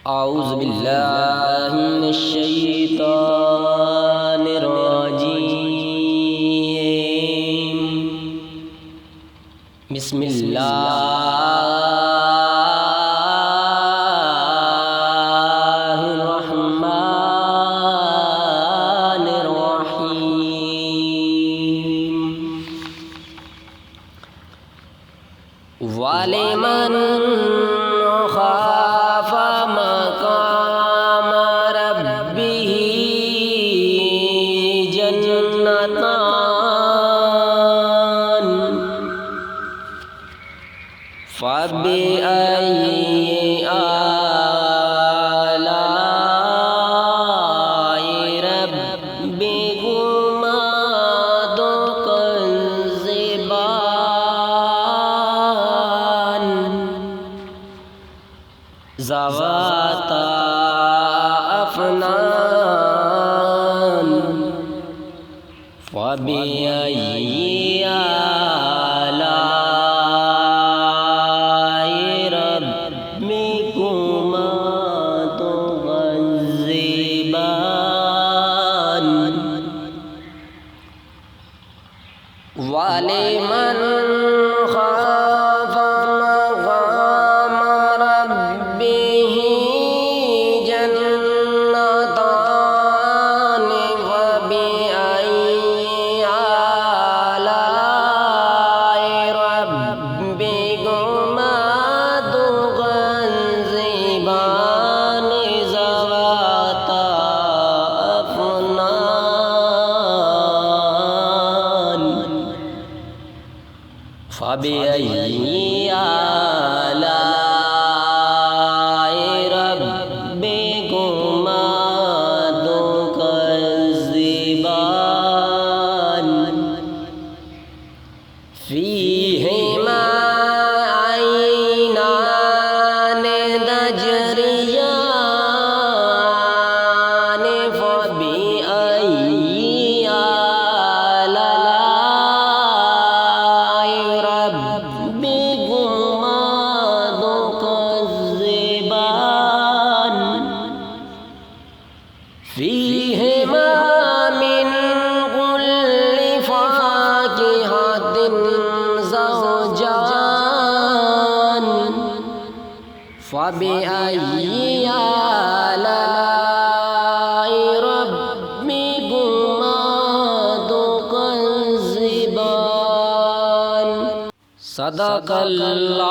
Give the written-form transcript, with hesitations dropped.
औज़ु बिल्लाहि मिनश शैतानिर रजीम। बिस्मिल्लाहिर रहमानिर रहीम। वलिमन खाफ़ मक़ाम रब्बिही जन्नतान फ़बिअय्यि आलाइ रब्बिकुमा तुकज़्ज़िबान ज़वाता अफ़नान फ़बिअय्यि आलाइ रब्बिकुमा तुकज़्ज़िबान। वलिमन खाफ़ मक़ाम रब्बिही जन्नतान फ़बिअय्यि आलाइ रब्बिकुमा तुकज़्ज़िबान ज़वाता अफ़नान फ़बिअय्यि आलाइ रब्बिकुमा तुकज़्ज़िबान। फ़ीहिमा ऐनान तजरियान फ़बिअय्यि आलाइ रब्बिकुमा तुकज़्ज़िबान। फ़ीहिमा मिन कुल्लि फ़ाकिहतिन ज़ौजान फ़बिअय्यि आलाइ रब्बिकुमा तुकज़्ज़िबान। सदक़ल्लाह।